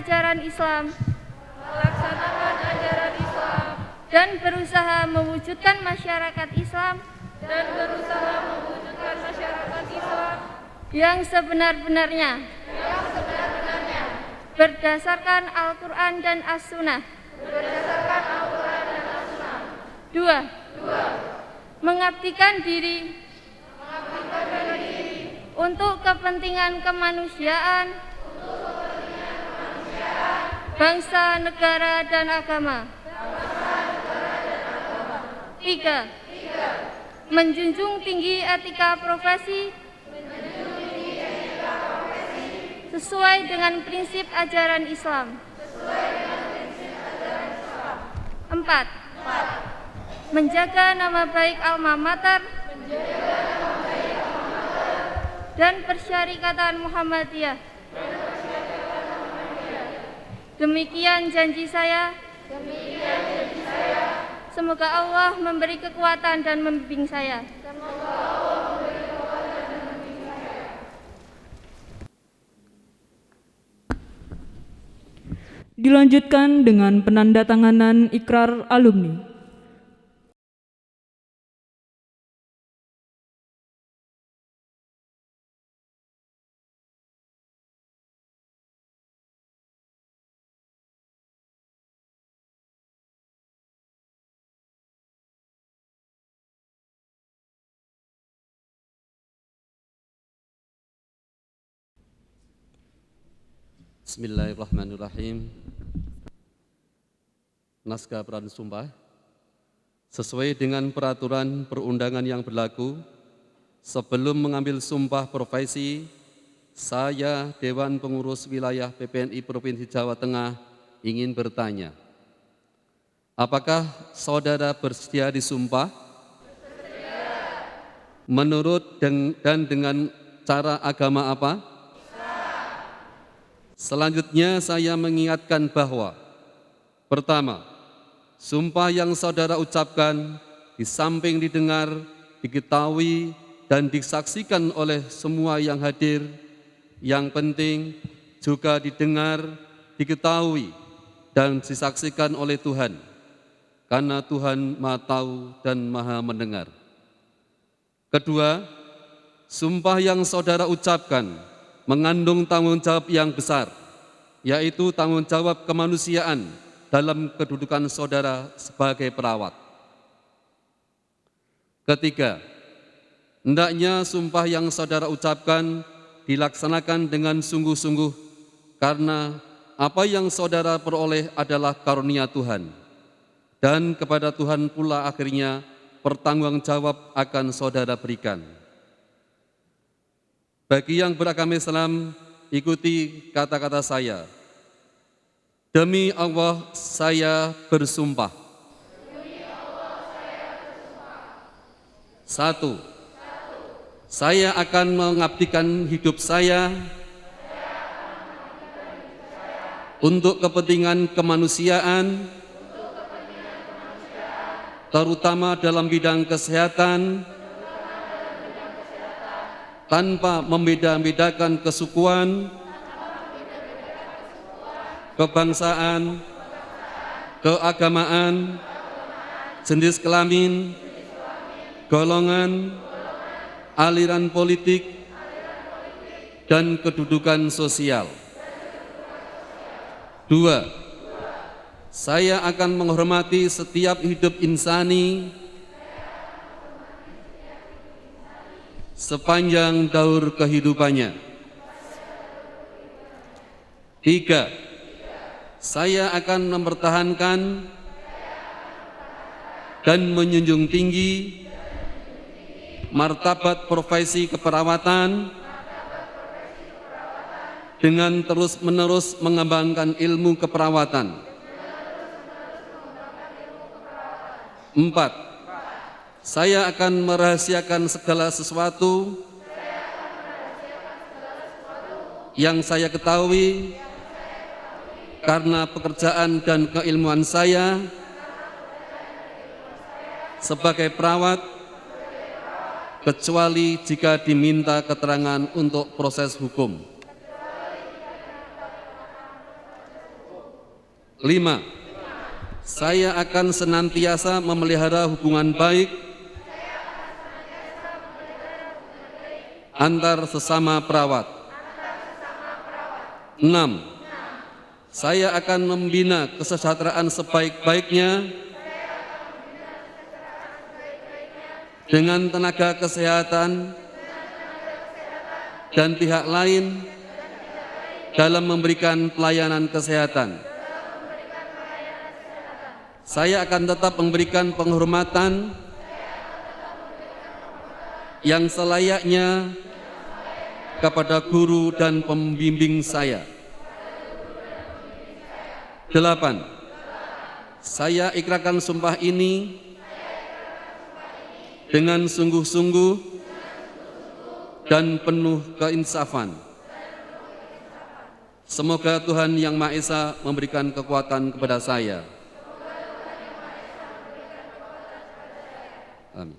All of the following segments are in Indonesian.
ajaran Islam dan berusaha mewujudkan masyarakat Islam yang sebenar-benarnya berdasarkan Al-Quran dan As-Sunnah. 2. Mengabdikan diri untuk kepentingan kemanusiaan, bangsa, negara, dan agama. 3. Menjunjung tinggi etika profesi sesuai dengan prinsip ajaran Islam. 4. Menjaga nama baik alma mater dan Persyarikatan Muhammadiyah. Demikian janji saya. Semoga Allah memberi kekuatan dan membimbing saya. Dilanjutkan dengan penandatanganan ikrar alumni. Bismillahirrahmanirrahim. Naskah peran sumpah. Sesuai dengan peraturan perundangan yang berlaku, sebelum mengambil sumpah profesi, saya Dewan Pengurus Wilayah PPNI Provinsi Jawa Tengah ingin bertanya, apakah saudara bersedia disumpah? Menurut dan dengan cara agama apa? Selanjutnya saya mengingatkan bahwa pertama, sumpah yang saudara ucapkan di samping didengar, diketahui, dan disaksikan oleh semua yang hadir, yang penting juga didengar, diketahui, dan disaksikan oleh Tuhan, karena Tuhan Maha Tahu dan Maha Mendengar. Kedua, sumpah yang saudara ucapkan mengandung tanggung jawab yang besar, yaitu tanggung jawab kemanusiaan dalam kedudukan saudara sebagai perawat. Ketiga, hendaknya sumpah yang saudara ucapkan dilaksanakan dengan sungguh-sungguh, karena apa yang saudara peroleh adalah karunia Tuhan, dan kepada Tuhan pula akhirnya pertanggung jawab akan saudara berikan. Bagi yang beragama Islam, ikuti kata-kata saya. Demi Allah saya bersumpah. 1. Saya akan mengabdikan hidup saya untuk kepentingan kemanusiaan, terutama dalam bidang kesehatan, tanpa membeda-bedakan kesukuan, kebangsaan, keagamaan, jenis kelamin, golongan, aliran politik, dan kedudukan sosial. 2. Saya akan menghormati setiap hidup insani sepanjang daur kehidupannya. 3. Saya akan mempertahankan dan menjunjung tinggi martabat profesi keperawatan dengan terus-menerus mengembangkan ilmu keperawatan. 4. Saya akan merahasiakan segala sesuatu yang saya ketahui karena pekerjaan dan keilmuan saya sebagai perawat, kecuali jika diminta keterangan untuk proses hukum. 5. Saya akan senantiasa memelihara hubungan baik antar sesama perawat. 6. Saya akan membina kesejahteraan sebaik-baiknya dengan tenaga kesehatan dan pihak lain dalam memberikan pelayanan kesehatan. Saya akan tetap memberikan penghormatan yang selayaknya kepada guru dan pembimbing saya. 8. Saya ikrarkan sumpah ini dengan sungguh-sungguh dan penuh keinsafan. Semoga Tuhan Yang Maha Esa memberikan kekuatan kepada saya. Amin.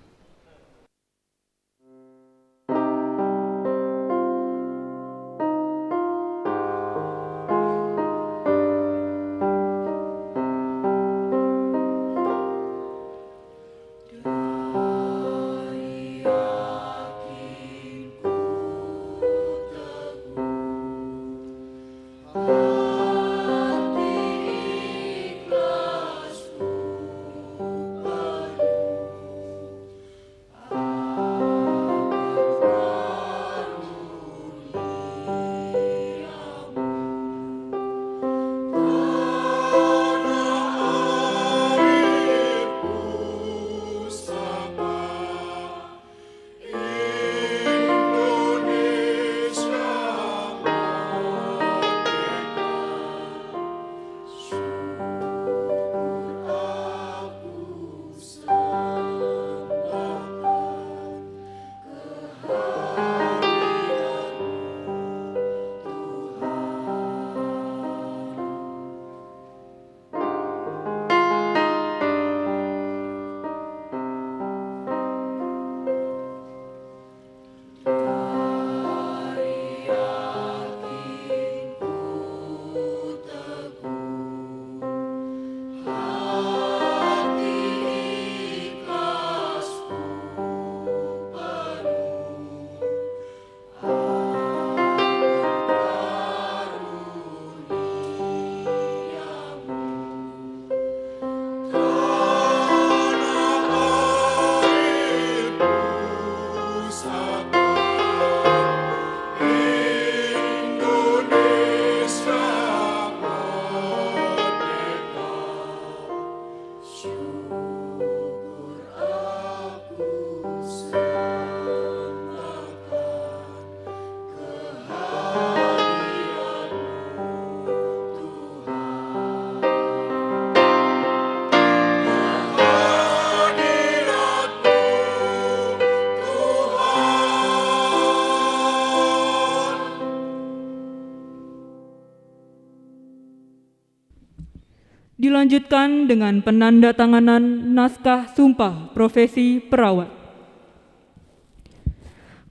Dilanjutkan dengan penandatanganan naskah sumpah profesi perawat.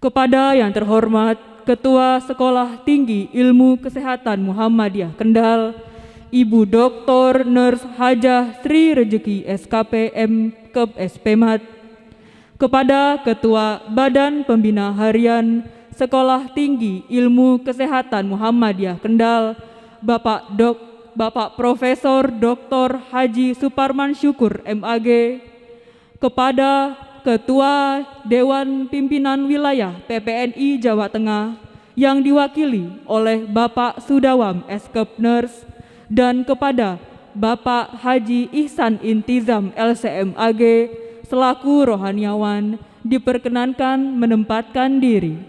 Kepada yang terhormat Ketua Sekolah Tinggi Ilmu Kesehatan Muhammadiyah Kendal, Ibu Dr. Nurse Hajah Sri Rejeki SKP M.Kep SPMat, kepada Ketua Badan Pembina Harian Sekolah Tinggi Ilmu Kesehatan Muhammadiyah Kendal, Bapak Profesor Dr. Haji Suparman Syukur MAG, kepada Ketua Dewan Pimpinan Wilayah PPNI Jawa Tengah yang diwakili oleh Bapak Sudawam Eskep Nurse, dan kepada Bapak Haji Ihsan Intizam LCMAG selaku rohaniawan diperkenankan menempatkan diri.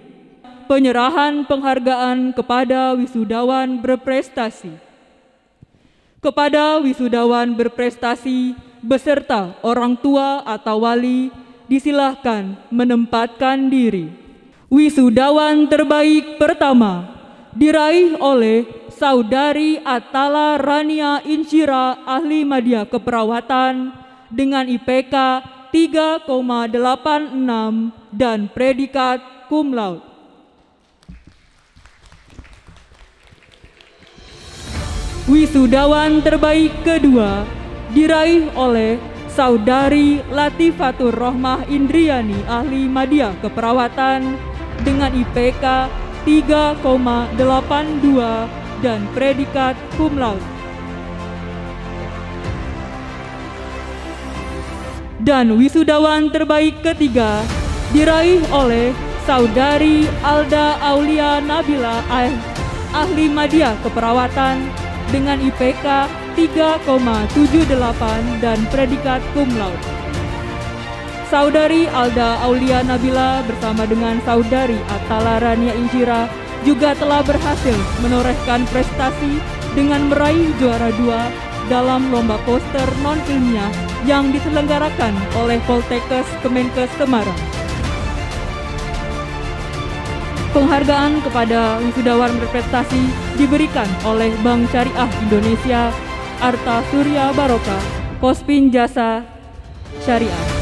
Penyerahan penghargaan kepada wisudawan berprestasi. Kepada wisudawan berprestasi beserta orang tua atau wali disilahkan menempatkan diri. Wisudawan terbaik pertama diraih oleh Saudari Atala Rania Insyira, ahli media keperawatan dengan IPK 3,86 dan predikat cum laude. Wisudawan terbaik kedua diraih oleh Saudari Latifatur Rohmah Indriani, ahli Madya Keperawatan dengan IPK 3,82 dan predikat cum laude. Dan wisudawan terbaik ketiga diraih oleh Saudari Alda Aulia Nabila, ahli Madya Keperawatan dengan IPK 3,78 dan predikat cum laude. Saudari Alda Aulia Nabila bersama dengan Saudari Atala Rania Injira juga telah berhasil menorehkan prestasi dengan meraih juara 2 dalam lomba poster non-ilmiah yang diselenggarakan oleh Poltekkes Kemenkes Semarang. Penghargaan kepada wisudawan berprestasi diberikan oleh Bank Syariah Indonesia, Arta Surya Baroka, Kospin Jasa Syariah.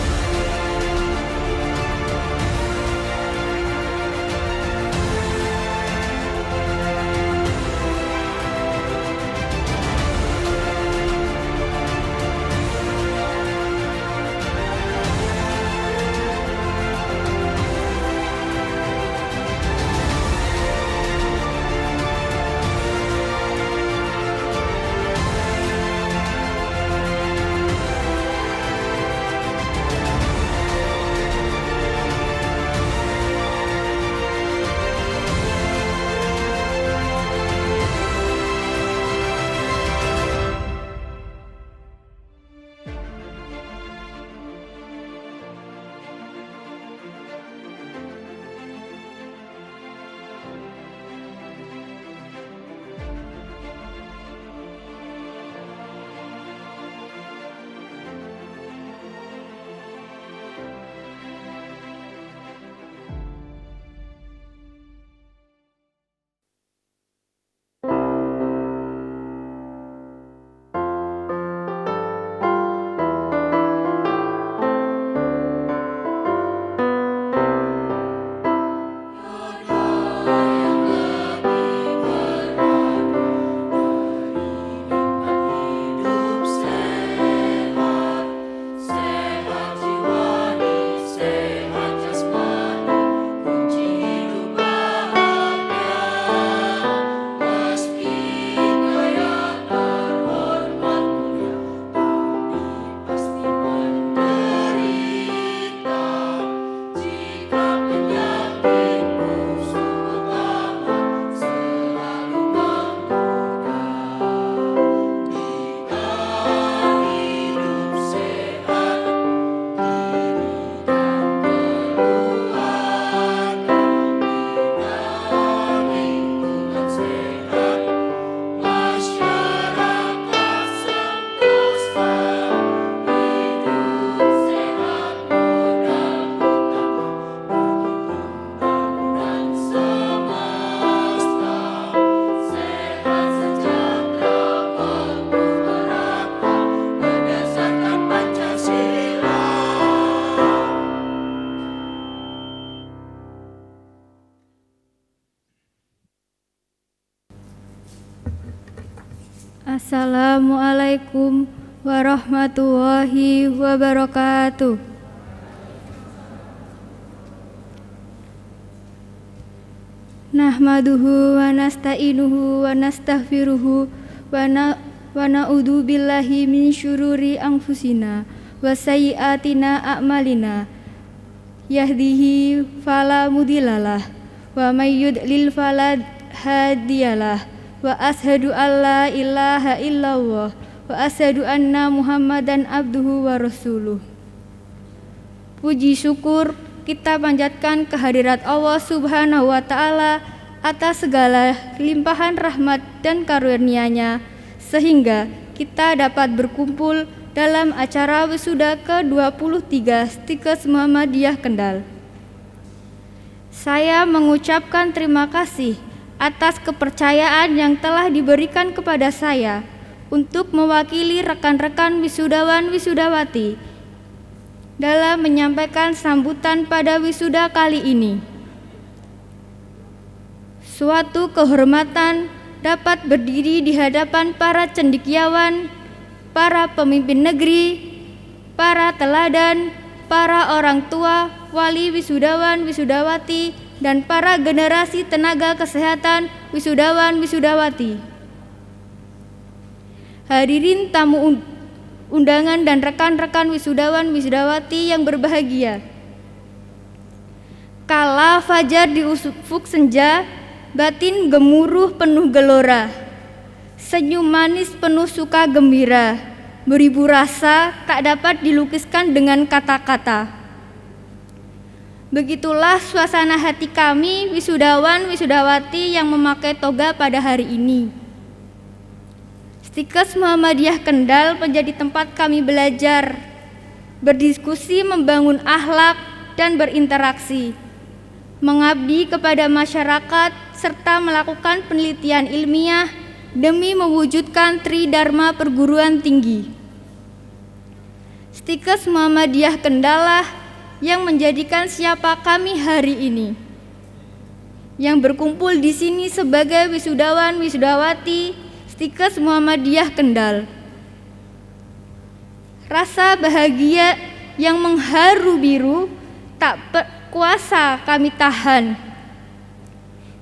Assalamualaikum warahmatullahi wabarakatuh. Nahmaduhu wa nasta'inuhu wa nastaghfiruhu wa na'udzu billahi min syururi anfusina wa sayyiatina a'malina. Yahdihi fala mudhillalah wa may yudlil fala hadiyalah. Wa ashadu an la ilaha illallah wa ashadu anna Muhammadan abduhu wa rasuluh. Puji syukur kita panjatkan kehadirat Allah Subhanahu wa Ta'ala atas segala limpahan rahmat dan karunia-Nya, sehingga kita dapat berkumpul dalam acara wisuda ke-23 Stikes Muhammadiyah Kendal. Saya mengucapkan terima kasih atas kepercayaan yang telah diberikan kepada saya untuk mewakili rekan-rekan wisudawan wisudawati dalam menyampaikan sambutan pada wisuda kali ini. Suatu kehormatan dapat berdiri di hadapan para cendekiawan, para pemimpin negeri, para teladan, para orang tua, wali wisudawan, wisudawati, dan para generasi tenaga kesehatan, wisudawan, wisudawati. Hadirin tamu undangan dan rekan-rekan wisudawan, wisudawati yang berbahagia. Kala fajar di ufuk senja, batin gemuruh penuh gelora, senyum manis penuh suka gembira, beribu rasa tak dapat dilukiskan dengan kata-kata. Begitulah suasana hati kami wisudawan wisudawati yang memakai toga pada hari ini. Stikes Muhammadiyah Kendal menjadi tempat kami belajar, berdiskusi, membangun akhlak, dan berinteraksi, mengabdi kepada masyarakat, serta melakukan penelitian ilmiah demi mewujudkan Tridharma perguruan tinggi. Stikes Muhammadiyah Kendal yang menjadikan siapa kami hari ini, yang berkumpul di sini sebagai wisudawan wisudawati Stikes Muhammadiyah Kendal. Rasa bahagia yang mengharu biru tak kuasa kami tahan.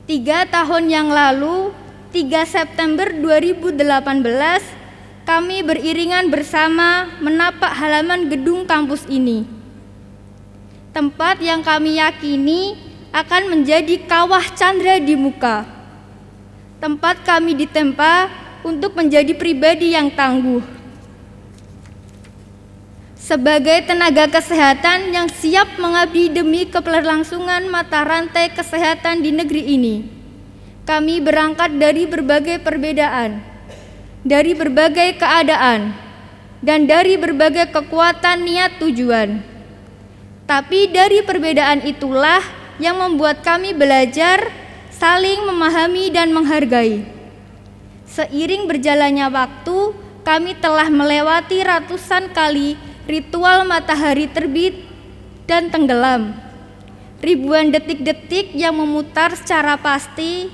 3 tahun yang lalu, 3 September 2018, kami beriringan bersama menapak halaman gedung kampus ini, tempat yang kami yakini akan menjadi kawah candra di muka. Tempat kami ditempa untuk menjadi pribadi yang tangguh. Sebagai tenaga kesehatan yang siap mengabdi demi keberlangsungan mata rantai kesehatan di negeri ini, kami berangkat dari berbagai perbedaan, dari berbagai keadaan, dan dari berbagai kekuatan niat tujuan. Tapi dari perbedaan itulah yang membuat kami belajar, saling memahami dan menghargai. Seiring berjalannya waktu, kami telah melewati ratusan kali ritual matahari terbit dan tenggelam, ribuan detik-detik yang memutar secara pasti,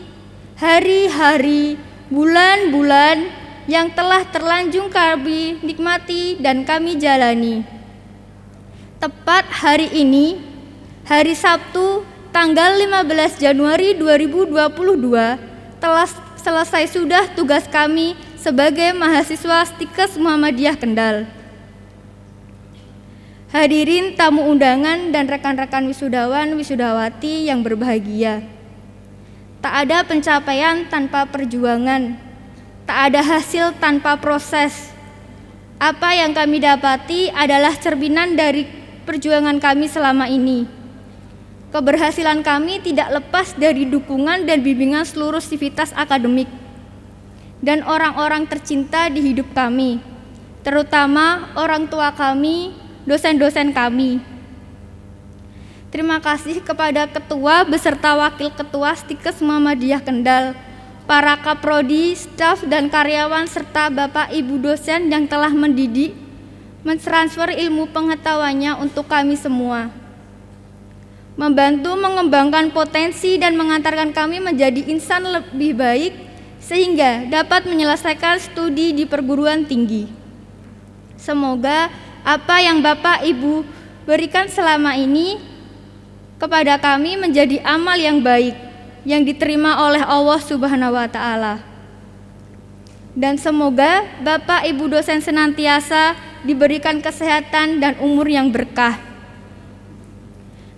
hari-hari, bulan-bulan yang telah terlanjur kami nikmati dan kami jalani. Tepat hari ini, hari Sabtu, tanggal 15 Januari 2022, telah selesai sudah tugas kami sebagai mahasiswa Stikes Muhammadiyah Kendal. Hadirin tamu undangan dan rekan-rekan wisudawan wisudawati yang berbahagia. Tak ada pencapaian tanpa perjuangan, tak ada hasil tanpa proses. Apa yang kami dapati adalah cerminan dari perjuangan kami selama ini. Keberhasilan kami tidak lepas dari dukungan dan bimbingan seluruh sivitas akademik dan orang-orang tercinta di hidup kami, terutama orang tua kami, dosen-dosen kami. Terima kasih kepada Ketua beserta Wakil Ketua Stikes Muhammadiyah Kendal, para kaprodi, staf dan karyawan, serta Bapak Ibu dosen yang telah mendidik, mentransfer ilmu pengetahuannya untuk kami semua, membantu mengembangkan potensi dan mengantarkan kami menjadi insan lebih baik sehingga dapat menyelesaikan studi di perguruan tinggi. Semoga apa yang Bapak Ibu berikan selama ini kepada kami menjadi amal yang baik yang diterima oleh Allah Subhanahu wa Ta'ala. Dan semoga Bapak Ibu dosen senantiasa diberikan kesehatan dan umur yang berkah.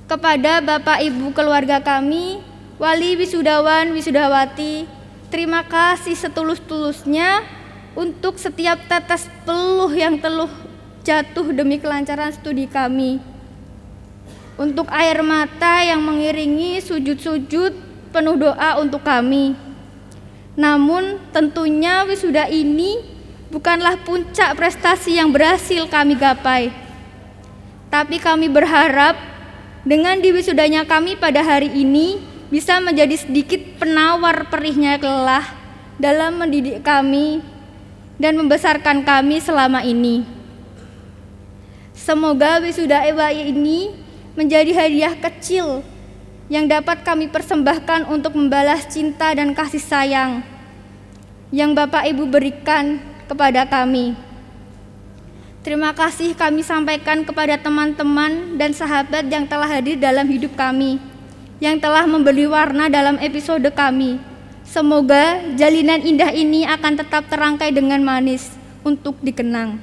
Kepada Bapak Ibu keluarga kami, wali wisudawan wisudawati, terima kasih setulus-tulusnya untuk setiap tetes peluh yang telah jatuh demi kelancaran studi kami, untuk air mata yang mengiringi sujud-sujud penuh doa untuk kami. Namun tentunya wisuda ini bukanlah puncak prestasi yang berhasil kami gapai. Tapi kami berharap dengan diwisudanya kami pada hari ini bisa menjadi sedikit penawar perihnya lelah dalam mendidik kami dan membesarkan kami selama ini. Semoga wisuda EWAI ini menjadi hadiah kecil yang dapat kami persembahkan untuk membalas cinta dan kasih sayang yang Bapak Ibu berikan kepada kami. Terima kasih kami sampaikan kepada teman-teman dan sahabat yang telah hadir dalam hidup kami, yang telah memberi warna dalam episode kami. Semoga jalinan indah ini akan tetap terangkai dengan manis untuk dikenang.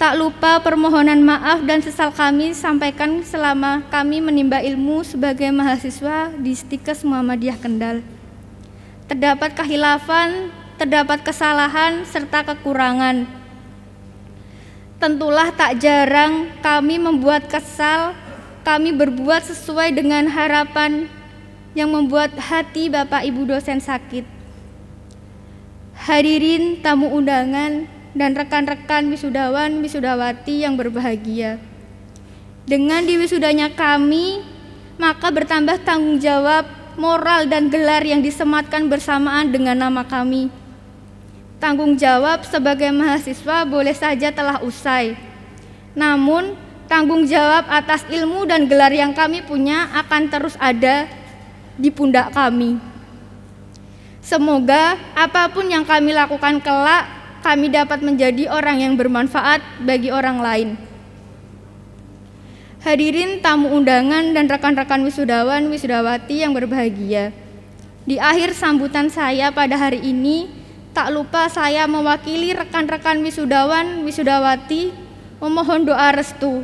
Tak lupa permohonan maaf dan sesal kami sampaikan selama kami menimba ilmu sebagai mahasiswa di Stikes Muhammadiyah Kendal. Terdapat khilafan, terdapat kesalahan serta kekurangan. Tentulah tak jarang kami membuat kesal, kami berbuat sesuai dengan harapan yang membuat hati Bapak Ibu dosen sakit. Hadirin tamu undangan dan rekan-rekan wisudawan wisudawati yang berbahagia. Dengan diwisudanya kami, maka bertambah tanggung jawab, moral dan gelar yang disematkan bersamaan dengan nama kami. Tanggung jawab sebagai mahasiswa boleh saja telah usai. Namun, tanggung jawab atas ilmu dan gelar yang kami punya akan terus ada di pundak kami. Semoga apapun yang kami lakukan kelak, kami dapat menjadi orang yang bermanfaat bagi orang lain. Hadirin tamu undangan dan rekan-rekan wisudawan wisudawati yang berbahagia. Di akhir sambutan saya pada hari ini, tak lupa saya mewakili rekan-rekan wisudawan wisudawati memohon doa restu.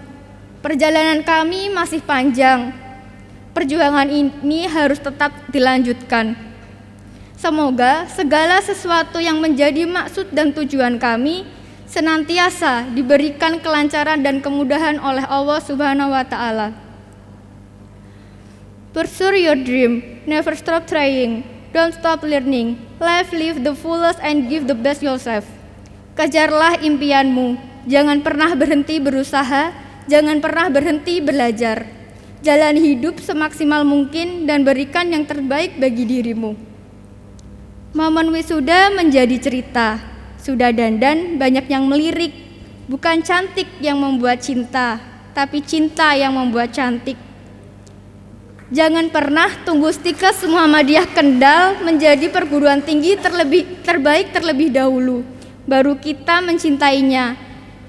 Perjalanan kami masih panjang. Perjuangan ini harus tetap dilanjutkan. Semoga segala sesuatu yang menjadi maksud dan tujuan kami senantiasa diberikan kelancaran dan kemudahan oleh Allah Subhanahu wa Ta'ala. Pursue your dream, never stop trying, don't stop learning, live the fullest and give the best yourself. Kejarlah impianmu, jangan pernah berhenti berusaha, jangan pernah berhenti belajar. Jalani hidup semaksimal mungkin dan berikan yang terbaik bagi dirimu. Momen wisuda menjadi cerita. Sudah dandan banyak yang melirik. Bukan cantik yang membuat cinta, tapi cinta yang membuat cantik. Jangan pernah tunggu Stikes Muhammadiyah Kendal menjadi perguruan tinggi terbaik terlebih dahulu, baru kita mencintainya.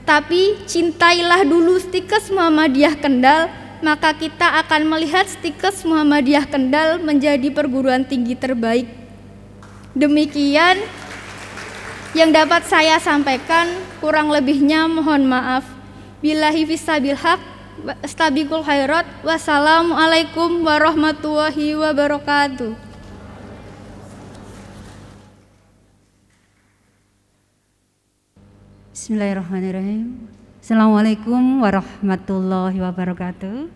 Tapi cintailah dulu Stikes Muhammadiyah Kendal, maka kita akan melihat Stikes Muhammadiyah Kendal menjadi perguruan tinggi terbaik. Demikian yang dapat saya sampaikan, kurang lebihnya mohon maaf. Billahi fissabil haq, astabiqul khairat. Wassalamualaikum warahmatullahi wabarakatuh. Bismillahirrahmanirrahim. Assalamualaikum warahmatullahi wabarakatuh.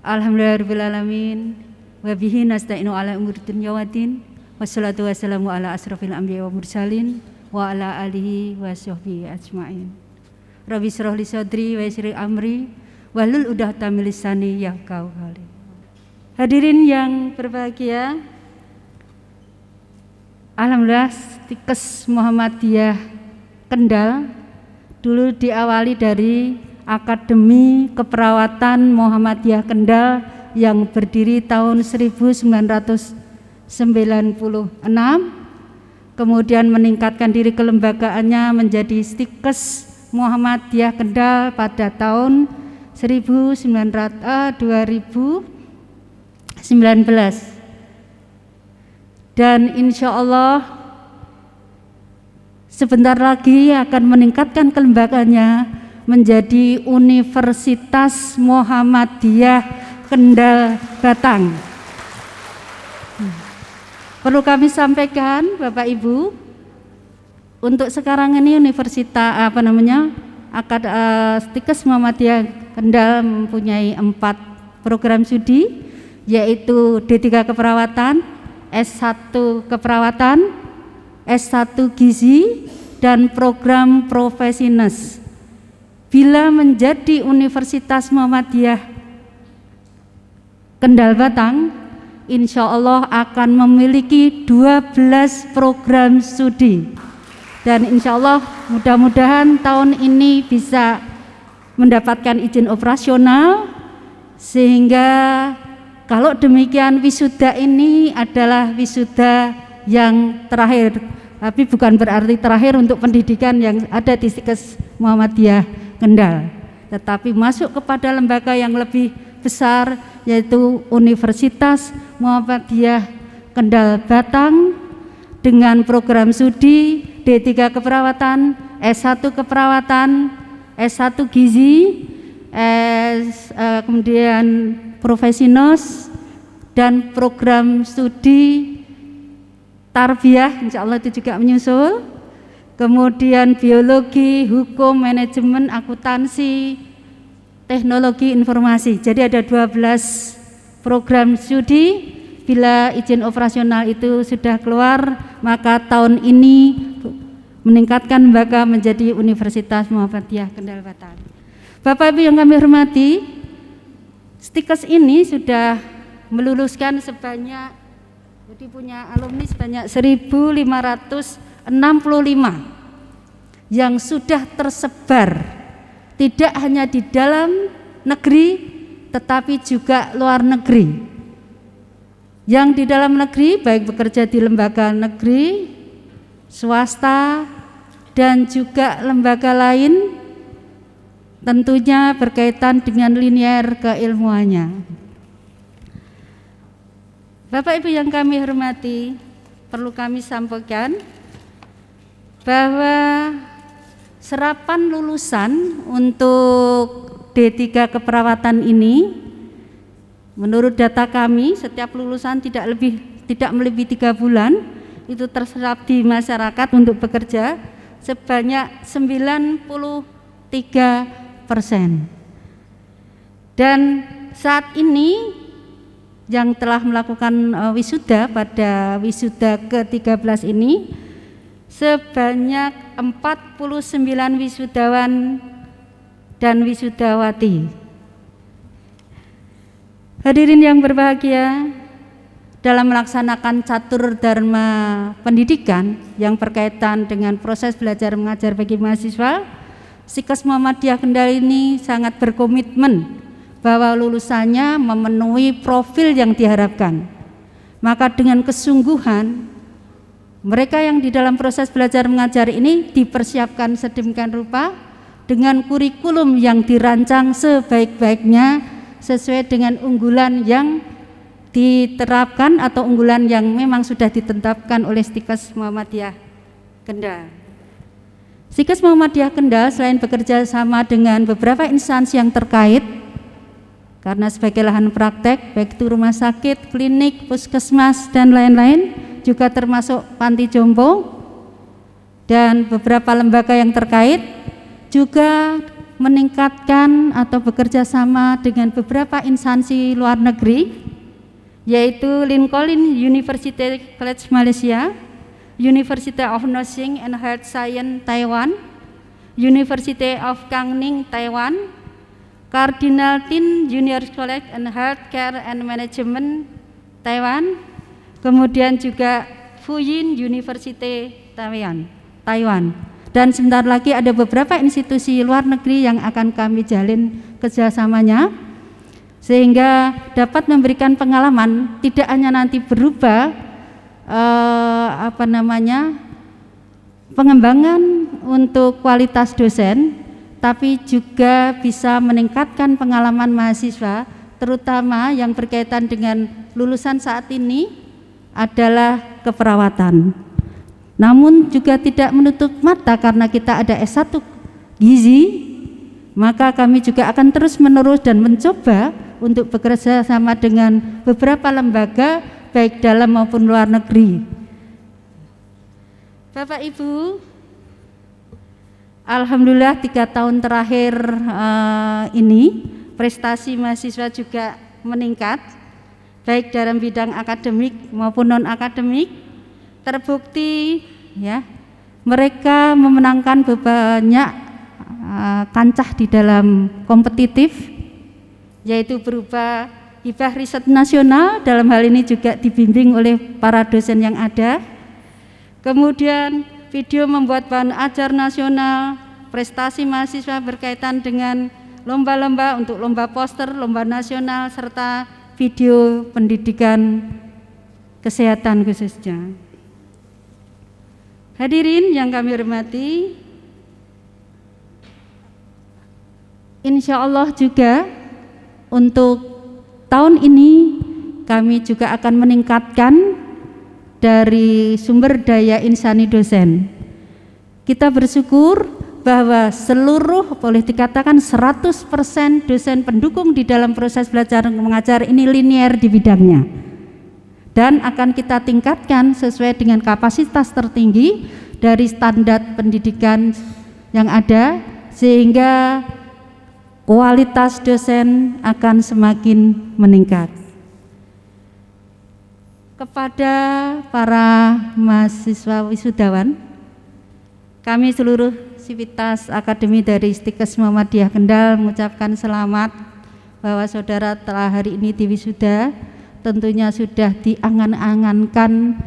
Alhamdulillahirabbil alamin. Wa bihi nasta'inu ala umuri dunya waddin. Wassalatu wassalamu ala asrofil anbiya wa mursalin wa ala alihi wa sahbihi ajma'in. Rabbi shrah li sadri wa yassir amri wahlul 'uqdatam min lisani yafqahu qawli. Hadirin yang berbahagia, alhamdulillah Stikes Muhammadiyah Kendal dulu diawali dari Akademi Keperawatan Muhammadiyah Kendal yang berdiri tahun 1996, kemudian meningkatkan diri kelembagaannya menjadi Stikes Muhammadiyah Kendal pada tahun 2019, dan insya Allah sebentar lagi akan meningkatkan kelembagaannya menjadi Universitas Muhammadiyah Kendal Batang. Perlu kami sampaikan Bapak Ibu, untuk sekarang ini Universitas Stikes Muhammadiyah Kendal mempunyai 4 program studi, yaitu D3 Keperawatan, S1 Keperawatan, S1 Gizi, dan program Profesinas. Bila menjadi Universitas Muhammadiyah Kendal Batang, insya Allah akan memiliki 12 program studi, dan insya Allah mudah-mudahan tahun ini bisa mendapatkan izin operasional sehingga Kalau demikian wisuda ini adalah wisuda yang terakhir, tapi bukan berarti terakhir untuk pendidikan yang ada di Stikes Muhammadiyah Kendal, tetapi masuk kepada lembaga yang lebih besar, yaitu Universitas Muhammadiyah Kendal Batang dengan program studi D3 Keperawatan, S1 Keperawatan, S1 Gizi, kemudian Profesinos, dan program studi Tarbiyah, insya Allah itu juga menyusul, kemudian biologi, hukum, manajemen, akuntansi, teknologi informasi. Jadi ada 12 program studi. Bila izin operasional itu sudah keluar, maka tahun ini meningkatkan lembaga menjadi Universitas Muhammadiyah Kendal Batang. Bapak Ibu yang kami hormati, Stikes ini sudah meluluskan sebanyak, jadi punya alumni sebanyak 1.565 yang sudah tersebar tidak hanya di dalam negeri tetapi juga luar negeri. Yang di dalam negeri baik bekerja di lembaga negeri, swasta, dan juga lembaga lain, tentunya berkaitan dengan linear keilmuannya. Bapak Ibu yang kami hormati, perlu kami sampaikan bahwa serapan lulusan untuk D3 keperawatan ini, menurut data kami, setiap lulusan tidak melebihi 3 bulan itu terserap di masyarakat untuk bekerja sebanyak 93%. Dan saat ini yang telah melakukan wisuda pada wisuda ke-13 ini sebanyak 49 wisudawan dan wisudawati. Hadirin yang berbahagia, dalam melaksanakan catur dharma pendidikan yang berkaitan dengan proses belajar mengajar bagi mahasiswa, Stikes Muhammadiyah Kendal ini sangat berkomitmen bahwa lulusannya memenuhi profil yang diharapkan. Maka dengan kesungguhan mereka yang di dalam proses belajar mengajar ini dipersiapkan sedemikian rupa dengan kurikulum yang dirancang sebaik-baiknya sesuai dengan unggulan yang diterapkan atau unggulan yang memang sudah ditetapkan oleh Stikes Muhammadiyah Kendal. Stikes Muhammadiyah Kendal selain bekerja sama dengan beberapa instansi yang terkait, karena sebagai lahan praktek, baik itu rumah sakit, klinik, puskesmas, dan lain-lain, juga termasuk panti jompo, dan beberapa lembaga yang terkait, juga meningkatkan atau bekerja sama dengan beberapa instansi luar negeri, yaitu Lincoln University College Malaysia, University of Nursing and Health Science Taiwan, University of Kangning Taiwan, Cardinal Tin Junior College and Healthcare and Management Taiwan, kemudian juga Fuyin University Taiwan. Dan sebentar lagi ada beberapa institusi luar negeri yang akan kami jalin kerjasamanya, sehingga dapat memberikan pengalaman tidak hanya nanti berubah pengembangan untuk kualitas dosen, tapi juga bisa meningkatkan pengalaman mahasiswa, terutama yang berkaitan dengan lulusan saat ini adalah keperawatan. Namun juga tidak menutup mata karena kita ada S1 Gizi, maka kami juga akan terus menerus dan mencoba untuk bekerja sama dengan beberapa lembaga baik dalam maupun luar negeri. Bapak Ibu, alhamdulillah 3 tahun terakhir ini prestasi mahasiswa juga meningkat, baik dalam bidang akademik maupun non akademik. Terbukti ya, mereka memenangkan banyak kancah di dalam kompetitif, yaitu berupa hibah riset nasional, dalam hal ini juga dibimbing oleh para dosen yang ada. Kemudian video membuat bahan ajar nasional, prestasi mahasiswa berkaitan dengan lomba-lomba untuk lomba poster, lomba nasional, serta video pendidikan kesehatan khususnya. Hadirin yang kami hormati, insya Allah juga untuk tahun ini kami juga akan meningkatkan dari sumber daya insani dosen. Kita bersyukur bahwa seluruh, boleh dikatakan 100% dosen pendukung di dalam proses belajar mengajar ini linear di bidangnya, dan akan kita tingkatkan sesuai dengan kapasitas tertinggi dari standar pendidikan yang ada, sehingga kualitas dosen akan semakin meningkat. Kepada para mahasiswa wisudawan, kami seluruh sivitas akademi dari Istikes Muhammadiyah Kendal mengucapkan selamat bahwa saudara telah hari ini diwisuda. Tentunya sudah diangan-angankan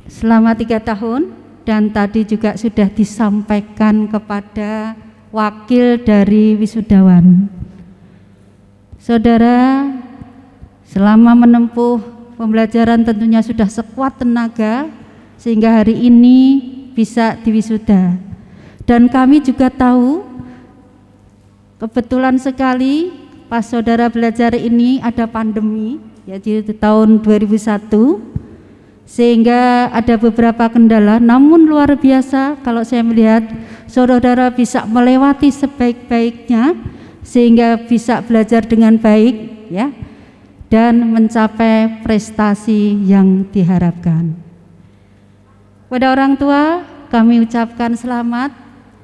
selama 3 tahun, dan tadi juga sudah disampaikan kepada wakil dari wisudawan. Saudara selama menempuh pembelajaran tentunya sudah sekuat tenaga sehingga hari ini bisa diwisuda. Dan kami juga tahu kebetulan sekali pas saudara belajar ini ada pandemi, yaitu tahun 2001, sehingga ada beberapa kendala, namun luar biasa kalau saya melihat saudara bisa melewati sebaik-baiknya sehingga bisa belajar dengan baik, ya, dan mencapai prestasi yang diharapkan. Pada orang tua kami ucapkan selamat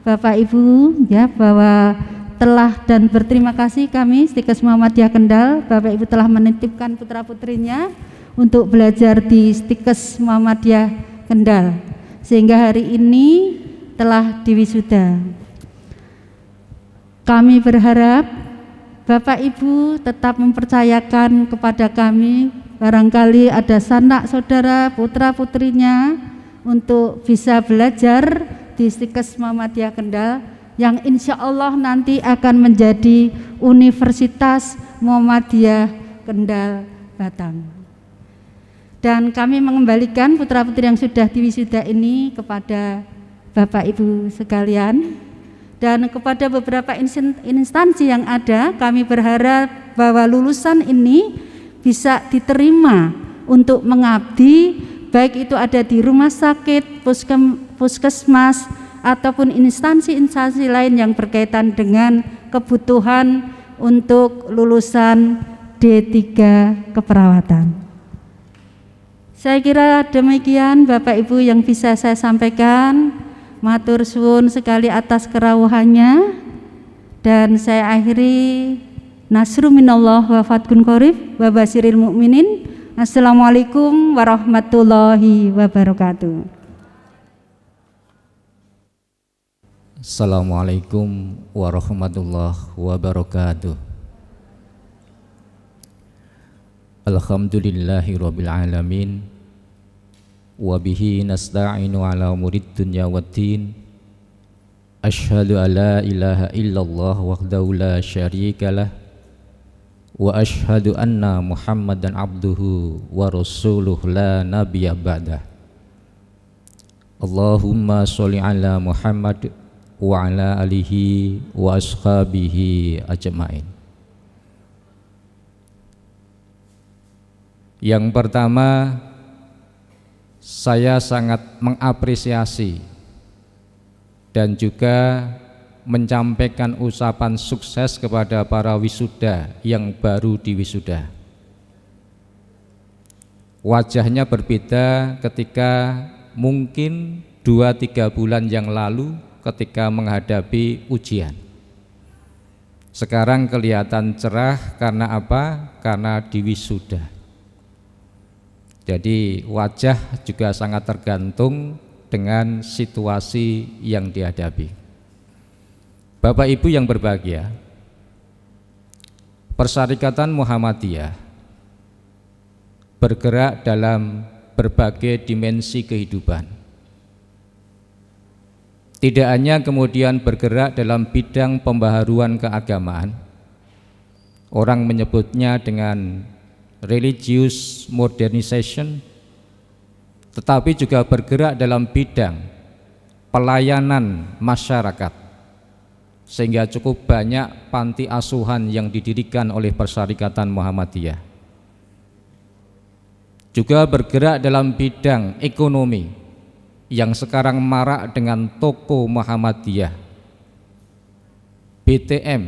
Bapak Ibu, ya, bahwa telah dan berterima kasih kami Istikes Muhammadiyah Kendal, Bapak Ibu telah menitipkan putra-putrinya untuk belajar di Istikes Muhammadiyah Kendal sehingga hari ini telah diwisuda. Kami berharap Bapak Ibu tetap mempercayakan kepada kami, barangkali ada sanak saudara putra-putrinya untuk bisa belajar di Istikes Muhammadiyah Kendal yang insya Allah nanti akan menjadi Universitas Muhammadiyah Kendal Batang. Dan kami mengembalikan putra-putri yang sudah diwisuda ini kepada Bapak Ibu sekalian, dan kepada beberapa instansi yang ada, kami berharap bahwa lulusan ini bisa diterima untuk mengabdi, baik itu ada di rumah sakit, puskesmas, ataupun instansi-instansi lain yang berkaitan dengan kebutuhan untuk lulusan D3 keperawatan. Saya kira demikian Bapak Ibu yang bisa saya sampaikan. Matur suwun sekali atas kerawuhannya, dan saya akhiri nasru minallah wa fatkun qorib wa basyiril mu'minin. Assalamualaikum warahmatullahi wabarakatuh. Assalamualaikum warahmatullahi wabarakatuh. Alhamdulillahi rabbil alamin, wa bihi nasta'inu ala umurid dunya waddin. Asyhadu an la ilaha illallah wahdahu la syarikalah, wa asyhadu anna Muhammadan abduhu wa rasuluh la nabiyya ba'dah. Allahumma sholli ala Muhammad wa ala alihi wa ashabihi ajma'in. Yang pertama, saya sangat mengapresiasi dan juga menyampaikan ucapan sukses kepada para wisuda yang baru diwisuda. Wajahnya berbeda ketika mungkin 2-3 bulan yang lalu ketika menghadapi ujian. Sekarang kelihatan cerah karena apa? Karena diwisuda. Jadi wajah juga sangat tergantung dengan situasi yang dihadapi. Bapak Ibu yang berbahagia, Persyarikatan Muhammadiyah bergerak dalam berbagai dimensi kehidupan. Tidak hanya kemudian bergerak dalam bidang pembaharuan keagamaan, Orang menyebutnya dengan religious modernization, tetapi juga bergerak dalam bidang pelayanan masyarakat, sehingga cukup banyak panti asuhan yang didirikan oleh Persyarikatan Muhammadiyah. Juga bergerak dalam bidang ekonomi yang sekarang marak dengan toko Muhammadiyah, BTM,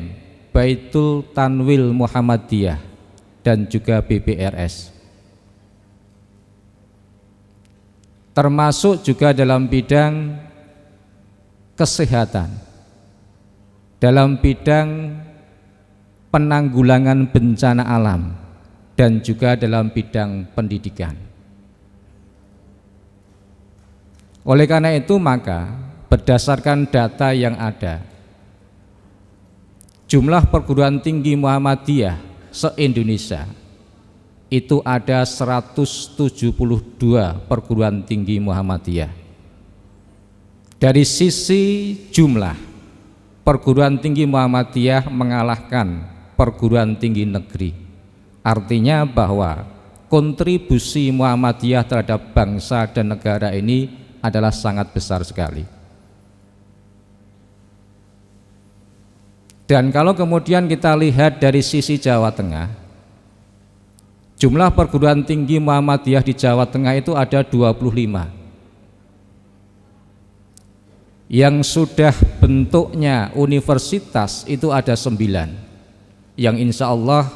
Baitul Tanwil Muhammadiyah, dan juga BBRS. Termasuk juga dalam bidang kesehatan, dalam bidang penanggulangan bencana alam, dan juga dalam bidang pendidikan. Oleh karena itu maka berdasarkan data yang ada, jumlah perguruan tinggi Muhammadiyah se-Indonesia itu ada 172 perguruan tinggi Muhammadiyah. Dari sisi jumlah, perguruan tinggi Muhammadiyah mengalahkan perguruan tinggi negeri. Artinya bahwa kontribusi Muhammadiyah terhadap bangsa dan negara ini adalah sangat besar sekali. Dan kalau kemudian kita lihat dari sisi Jawa Tengah, jumlah perguruan tinggi Muhammadiyah di Jawa Tengah itu ada 25. Yang sudah bentuknya universitas itu ada 9, yang insya Allah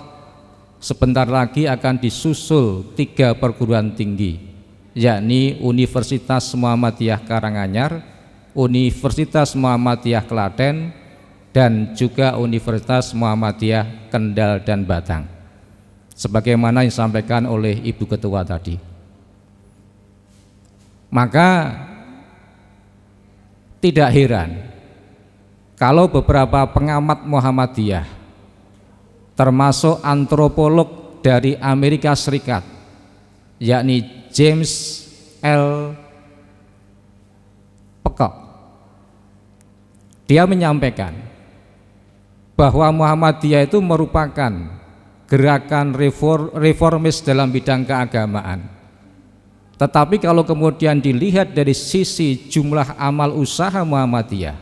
sebentar lagi akan disusul 3 perguruan tinggi, yakni Universitas Muhammadiyah Karanganyar, Universitas Muhammadiyah Klaten, dan juga Universitas Muhammadiyah Kendal dan Batang, sebagaimana yang disampaikan oleh Ibu Ketua tadi. Maka tidak heran kalau beberapa pengamat Muhammadiyah, termasuk antropolog dari Amerika Serikat, yakni James L. Peacock, dia menyampaikan bahwa Muhammadiyah itu merupakan gerakan reformis dalam bidang keagamaan. Tetapi kalau kemudian dilihat dari sisi jumlah amal usaha Muhammadiyah,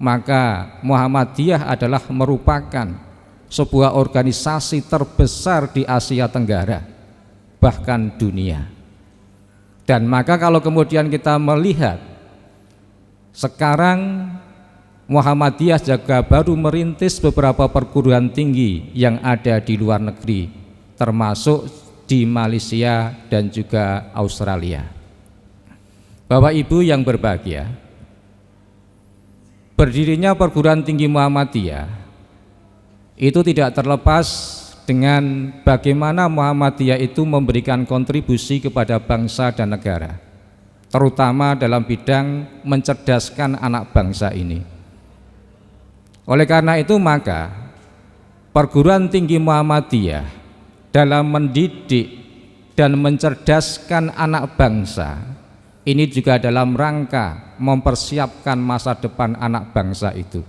maka Muhammadiyah adalah merupakan sebuah organisasi terbesar di Asia Tenggara, bahkan dunia. Dan maka kalau kemudian kita melihat sekarang Muhammadiyah juga baru merintis beberapa perguruan tinggi yang ada di luar negeri, termasuk di Malaysia dan juga Australia. Bapak Ibu yang berbahagia, berdirinya perguruan tinggi Muhammadiyah itu tidak terlepas dengan bagaimana Muhammadiyah itu memberikan kontribusi kepada bangsa dan negara, terutama dalam bidang mencerdaskan anak bangsa ini. Oleh karena itu maka perguruan tinggi Muhammadiyah dalam mendidik dan mencerdaskan anak bangsa ini juga dalam rangka mempersiapkan masa depan anak bangsa itu.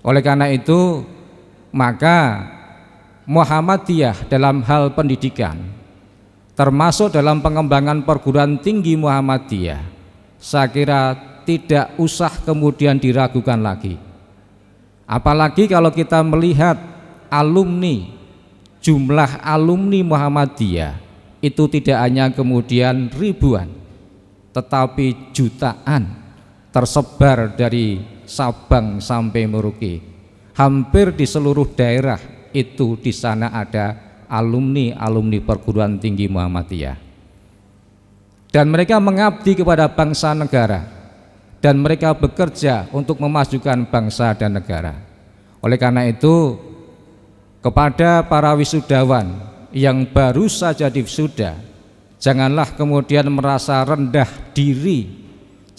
Oleh karena itu maka Muhammadiyah dalam hal pendidikan, termasuk dalam pengembangan perguruan tinggi Muhammadiyah, saya kira tidak usah kemudian diragukan lagi. Apalagi kalau kita melihat alumni, jumlah alumni Muhammadiyah itu tidak hanya kemudian ribuan, tetapi jutaan tersebar dari Sabang sampai Merauke. Hampir di seluruh daerah itu di sana ada alumni perguruan tinggi Muhammadiyah. Dan mereka mengabdi kepada bangsa negara, dan mereka bekerja untuk memajukan bangsa dan negara. Oleh karena itu, kepada para wisudawan yang baru saja diwisuda, janganlah kemudian merasa rendah diri,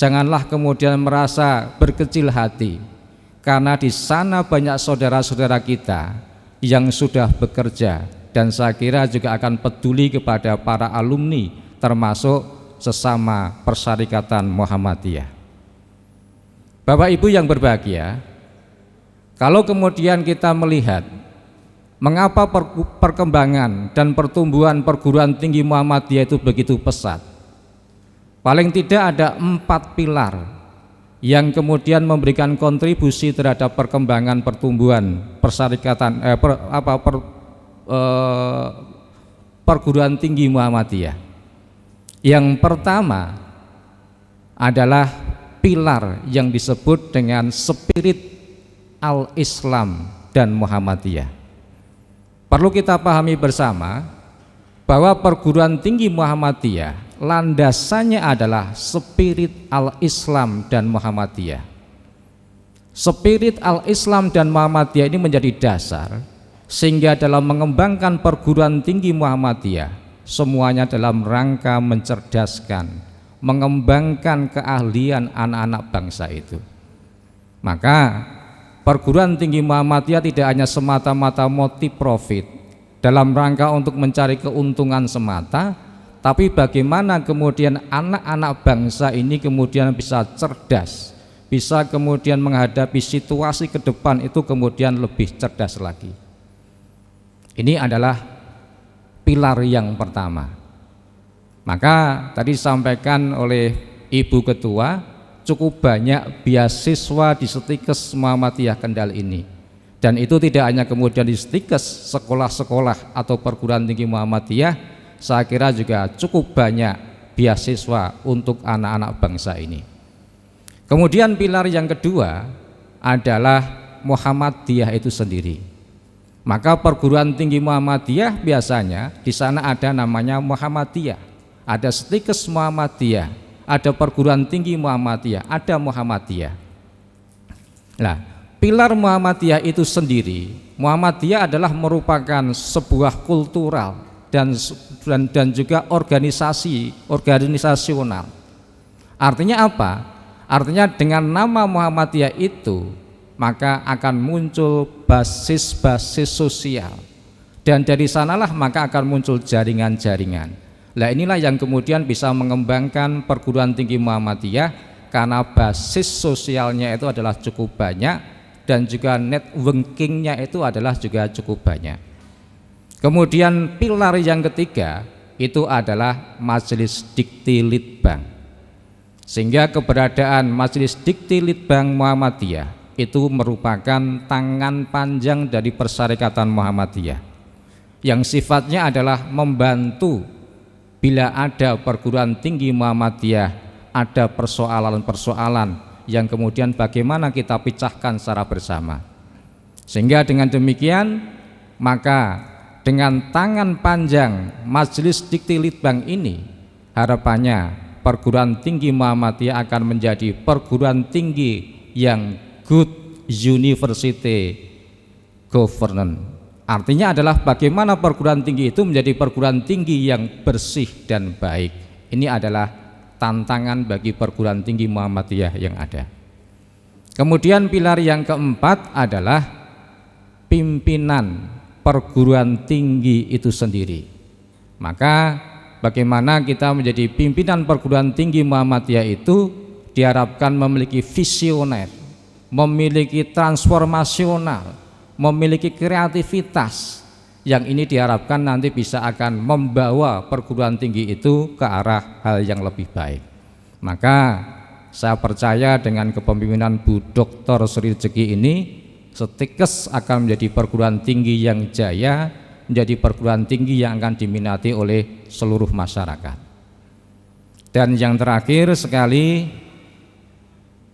janganlah kemudian merasa berkecil hati, karena di sana banyak saudara-saudara kita yang sudah bekerja, dan saya kira juga akan peduli kepada para alumni, termasuk sesama Persyarikatan Muhammadiyah. Bapak Ibu yang berbahagia, kalau kemudian kita melihat Mengapa perkembangan dan pertumbuhan perguruan tinggi Muhammadiyah itu begitu pesat? Paling tidak ada 4 pilar yang kemudian memberikan kontribusi terhadap perkembangan pertumbuhan perguruan tinggi Muhammadiyah. Yang pertama adalah pilar yang disebut dengan spirit al-Islam dan Muhammadiyah. Perlu kita pahami bersama bahwa perguruan tinggi Muhammadiyah landasannya adalah spirit al-Islam dan Muhammadiyah. Spirit al-Islam dan Muhammadiyah ini menjadi dasar sehingga dalam mengembangkan perguruan tinggi Muhammadiyah semuanya dalam rangka mencerdaskan, mengembangkan keahlian anak-anak bangsa itu. Maka perguruan tinggi Muhammadiyah tidak hanya semata-mata motif profit dalam rangka untuk mencari keuntungan semata, tapi bagaimana kemudian anak-anak bangsa ini kemudian bisa cerdas, bisa kemudian menghadapi situasi ke depan itu kemudian lebih cerdas lagi. Ini adalah pilar yang pertama. Maka tadi disampaikan oleh Ibu Ketua, cukup banyak beasiswa di Stikes Muhammadiyah Kendal ini, dan itu tidak hanya kemudian di Stikes, sekolah-sekolah atau perguruan tinggi Muhammadiyah, saya kira juga cukup banyak beasiswa untuk anak-anak bangsa ini. Kemudian pilar yang kedua adalah Muhammadiyah itu sendiri. Maka perguruan tinggi Muhammadiyah biasanya di sana ada namanya Muhammadiyah, ada Stikes Muhammadiyah, ada perguruan tinggi Muhammadiyah, ada Muhammadiyah. Nah, pilar Muhammadiyah itu sendiri, Muhammadiyah adalah merupakan sebuah kultural dan juga organisasional. Artinya apa? Artinya dengan nama Muhammadiyah itu maka akan muncul basis-basis sosial, dan dari sanalah maka akan muncul jaringan-jaringan. Nah, inilah yang kemudian bisa mengembangkan perguruan tinggi Muhammadiyah karena basis sosialnya itu adalah cukup banyak dan juga networkingnya itu adalah juga cukup banyak. Kemudian pilar yang ketiga itu adalah Majelis Dikti Litbang, sehingga keberadaan Majelis Dikti Litbang Muhammadiyah itu merupakan tangan panjang dari Persyarikatan Muhammadiyah yang sifatnya adalah membantu bila ada perguruan tinggi Muhammadiyah ada persoalan-persoalan yang kemudian bagaimana kita pecahkan secara bersama. Sehingga dengan demikian maka dengan tangan panjang Majelis Dikti Litbang ini harapannya perguruan tinggi Muhammadiyah akan menjadi perguruan tinggi yang good university governance. Artinya adalah bagaimana perguruan tinggi itu menjadi perguruan tinggi yang bersih dan baik. Ini adalah tantangan bagi perguruan tinggi Muhammadiyah yang ada. Kemudian pilar yang keempat adalah pimpinan perguruan tinggi itu sendiri. Maka bagaimana kita menjadi pimpinan perguruan tinggi Muhammadiyah itu diharapkan memiliki visioner, memiliki transformasional, memiliki kreativitas yang ini diharapkan nanti bisa akan membawa perguruan tinggi itu ke arah hal yang lebih baik. Maka saya percaya dengan kepemimpinan Bu Dr. Sri Rejeki ini Stikes akan menjadi perguruan tinggi yang jaya, menjadi perguruan tinggi yang akan diminati oleh seluruh masyarakat. Dan yang terakhir sekali,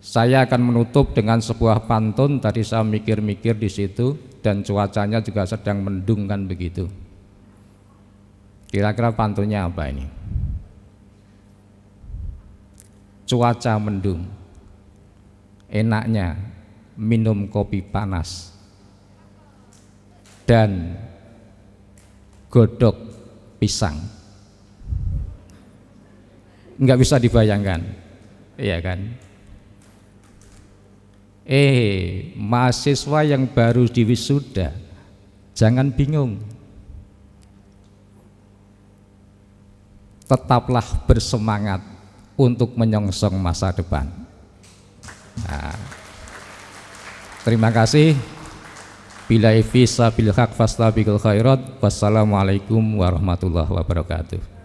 saya akan menutup dengan sebuah pantun. Tadi saya mikir-mikir di situ dan cuacanya juga sedang mendung kan begitu. Kira-kira pantunnya apa ini? Cuaca mendung, enaknya minum kopi panas dan godok pisang. Enggak bisa dibayangkan, iya kan? Mahasiswa yang baru diwisuda, jangan bingung, tetaplah bersemangat untuk menyongsong masa depan. Nah, terima kasih. Bila ifisa bil haq fastabiqul khairat. Wassalamualaikum warahmatullahi wabarakatuh.